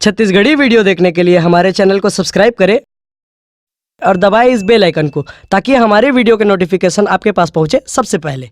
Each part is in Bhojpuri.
छत्तीसगढ़ी वीडियो देखने के लिए हमारे चैनल को सब्सक्राइब करें और दबाएं इस बेल आइकन को, ताकि हमारे वीडियो के नोटिफिकेशन आपके पास पहुंचे सबसे पहले।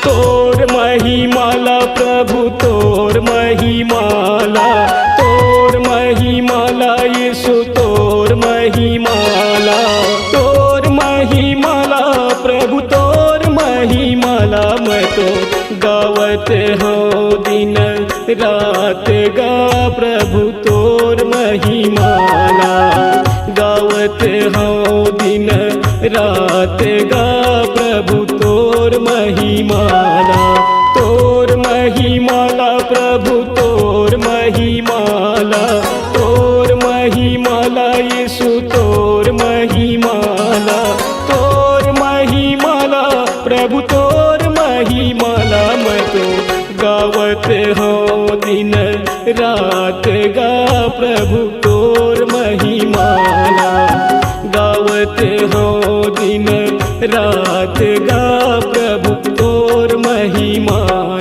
तोर महिमाला प्रभु तोर महिमाला, तोर महिमाला यीशु तोर महिमाला, तोर महिमाला प्रभु तोर महिमाला। मैं तो गावत हूँ दिन रात गा प्रभु तोर महिमाला, गावत हूँ दिन रात गा प्रभु तोर महिमाला। तोर महिमाला प्रभु तोर महिमाला, तोर महिमाला यीशु तोर महिमाला, तोर महिमाला प्रभु तोर महिमाला। मैं तो गावत हूँ दिन रात गा प्रभु तोर महिमाला, गावत हूँ दिन रात गा प्रभु तोर महिमाला।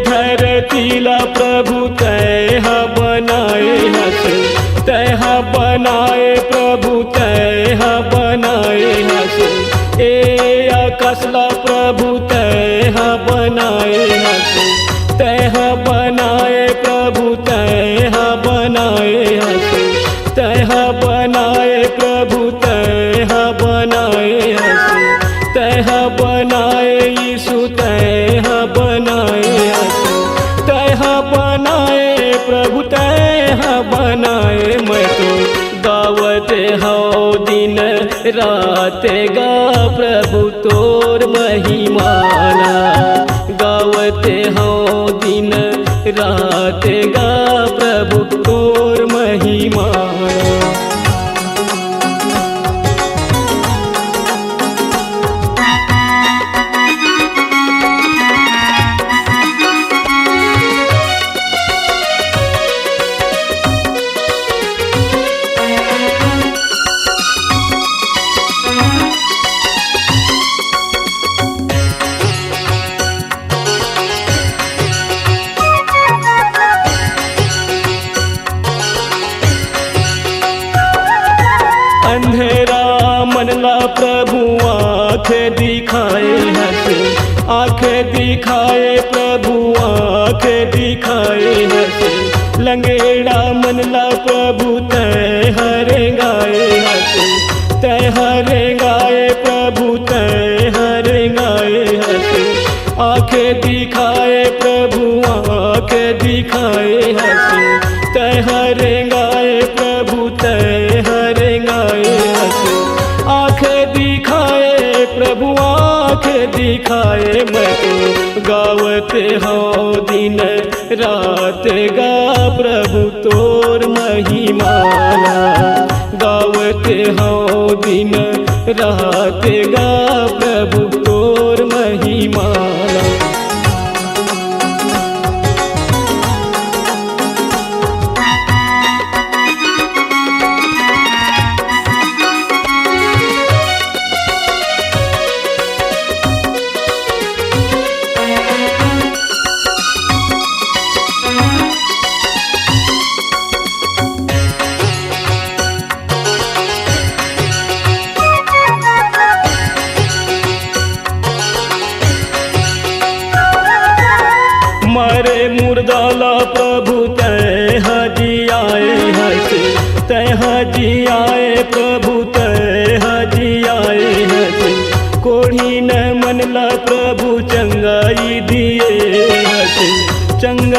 धरतीला प्रभु तैह बनाए हस, तैह बनाए प्रभु तैह बनाए हस। ए आकाशला प्रभु तैह बनाए हस, तैह बनाए प्रभु तैह बनाए हस, तैह बनाए प्रभु तैह बनाए हस, तैह बनाए यीशु तैह बनाए हस, तैह बनाए प्रभु तैह बनाए। मैं तो गावत हूँ दिन रात गा प्रभु तोर महिमाला, गावत हूँ दिन रात गा प्रभु तोर महिमाला। अंधेरा मनला प्रभु आँख दिखाए हस, आँख दिखाए प्रभु आँख दिखाए हस। लंगेड़ा मनला प्रभु तय हरे गाए हस, तय हरे गाए प्रभु तय हरे गाए हस। आँख दिखाए प्रभु आँख दिखाए हस, तय हरे गाए प्रभु तय हरे गाए हस। आँख दिखाए प्रभु आँख दिखाए। मैं तो गावत हूँ दिन रात गा प्रभु तोर महिमाला, गावत हूँ दिन रात गा प्रभु तोर महिमाला।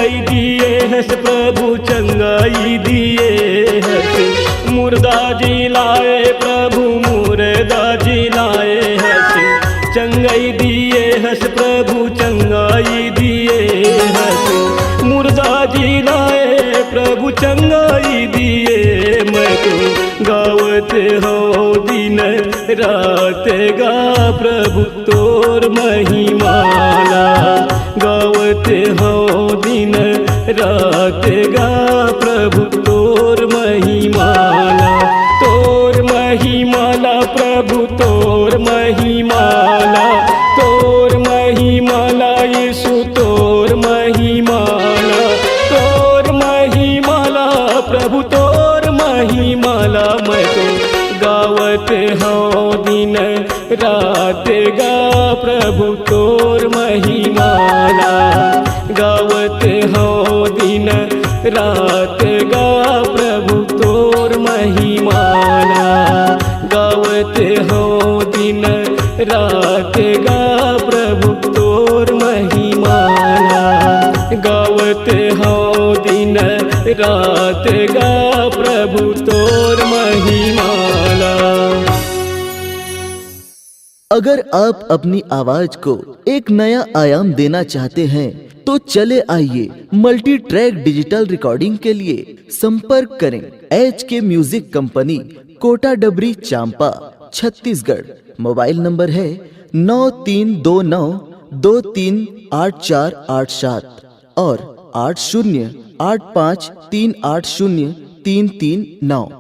चंगाई दिए हस प्रभु चंगाई दिए हस मुर्दा जिलाए प्रभु मुर्दा जिलाए हस चंगाई दिए हस प्रभु चंगाई दिए हस मुर्दा जिलाए प्रभु चंगाई दिए मैं तो गावत हो दिन रात गा प्रभु तोर महिमाला गावत हो दिन रात गा प्रभु तोर महिमाला प्रभु तोर महिमाला यीशु तोर महिमाला प्रभु तोर महिमाला मैं तो गावत हो दिन रात गा प्रभु तोर महिमाला गावत हो दिन रात गा प्रभु तोर महिमाला गावत हो दिन रात गा प्रभु तोर महिमाला गावत हो दिन रात गा प्रभु तोर महिमाला। अगर आप अपनी आवाज को एक नया आयाम देना चाहते हैं तो चले आइए मल्टी ट्रैक डिजिटल रिकॉर्डिंग के लिए संपर्क करें HK म्यूजिक कंपनी, कोटा डबरी, चांपा, छत्तीसगढ़। मोबाइल नंबर है 9329238487 और 8085380339।